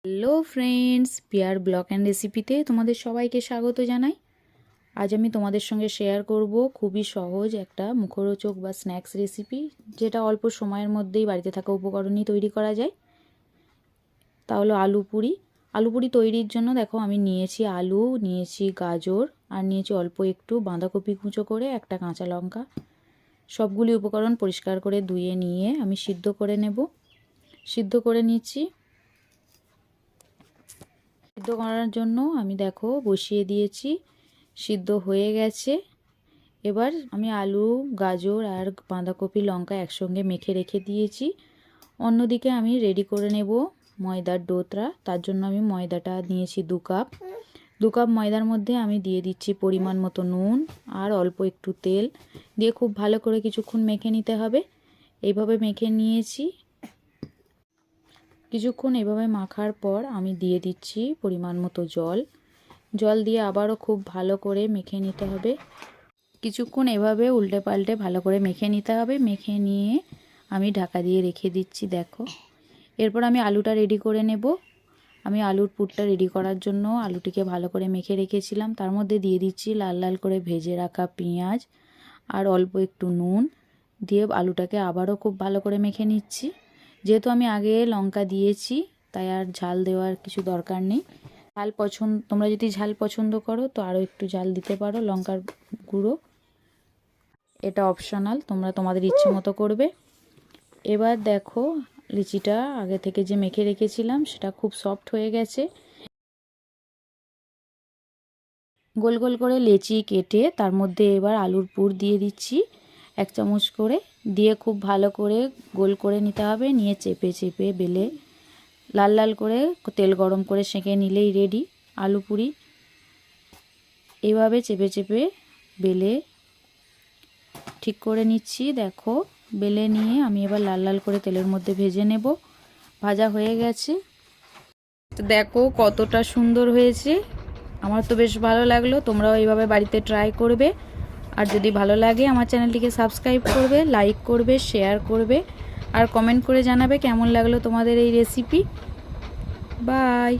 Hello friends, পিয়ার blog and রেসিপিতে তোমাদের সবাইকে স্বাগত জানাই। আজ আমি তোমাদের সঙ্গে শেয়ার করব খুবই সহজ একটা মুখরোচক বা স্ন্যাক্স রেসিপি, যেটা অল্প সময়ের মধ্যেই বাড়িতে থাকা উপকরণই তৈরি করা যায়। তা হলো আলু পুরি। আলু পুরি তৈরির জন্য দেখো আমি নিয়েছি আলু, নিয়েছি গাজর, আর নিয়েছি অল্প একটু বাঁধাকপি কুচো করে, একটা কাঁচা লঙ্কা। সবগুলি উপকরণ পরিষ্কার করে ধুয়ে নিয়ে আমি সিদ্ধ করে নেব। সিদ্ধ করে নিচ্ছি। সিদ্ধ করার জন্য আমি দেখো বসিয়ে দিয়েছি, সিদ্ধ হয়ে গেছে। এবার আমি আলু, গাজর আর বাঁধাকপি, লঙ্কা একসঙ্গে মেখে রেখে দিয়েছি। অন্যদিকে আমি রেডি করে নেব ময়দার ডোটা। তার জন্য আমি ময়দাটা নিয়েছি 2 কাপ। 2 কাপ ময়দার মধ্যে আমি দিয়ে দিচ্ছি পরিমাণ মতো নুন আর অল্প একটু তেল দিয়ে খুব ভালো করে কিছুক্ষণ মেখে নিতে হবে। এইভাবে মেখে নিয়েছি। কিছুক্ষণ এভাবে মাখার পর আমি দিয়ে দিচ্ছি পরিমাণ মতো জল দিয়ে আবারও খুব ভালো করে মেখে নিতে হবে। কিছুক্ষণ এভাবে উল্টে পাল্টে ভালো করে মেখে নিতে হবে। মেখে নিয়ে আমি ঢাকা দিয়ে রেখে দিচ্ছি। দেখো, এরপর আমি আলুটা রেডি করে নেব। আমি আলুর পুরটা রেডি করার জন্য আলুটিকে ভালো করে মেখে রেখেছিলাম। তার মধ্যে দিয়ে দিচ্ছি লাল লাল করে ভেজে রাখা পেঁয়াজ আর অল্প একটু নুন দিয়ে আলুটাকে আবারও খুব ভালো করে মেখে নিচ্ছি। যেহেতু আমি আগে লঙ্কা দিয়েছি, তাই আর ঝাল দেওয়ার কিছু দরকার নেই। তোমরা যদি ঝাল পছন্দ করো তো আরও একটু ঝাল দিতে পারো, লঙ্কার গুঁড়ো। এটা অপশনাল, তোমরা তোমাদের ইচ্ছে মতো করবে। এবার দেখো, লিচিটা আগে থেকে যে মেখে রেখেছিলাম সেটা খুব সফট হয়ে গেছে। গোল গোল করে লেচি কেটে তার মধ্যে এবার আলুর পুর দিয়ে দিচ্ছি 1 চামচ করে, দিয়ে খুব ভালো করে গোল করে নিতে হবে। নিয়ে চেপে চেপে বেলে লাল লাল করে তেল গরম করে সেঁকে নিলেই রেডি আলু পুরি। এইভাবে চেপে চেপে বেলে ঠিক করে নিচ্ছি। দেখো, বেলে নিয়ে আমি এবার লাল লাল করে তেলের মধ্যে ভেজে নেব। ভাজা হয়ে গেছে। তো দেখো কতটা সুন্দর হয়েছে। আমার তো বেশ ভালো লাগলো। তোমরাও এইভাবে বাড়িতে ট্রাই করবে। আর যদি ভালো লাগে আমার চ্যানেলটিকে সাবস্ক্রাইব করবে, লাইক করবে, শেয়ার করবে আর কমেন্ট করে জানাবে কেমন লাগলো তোমাদের এই রেসিপি। বাই।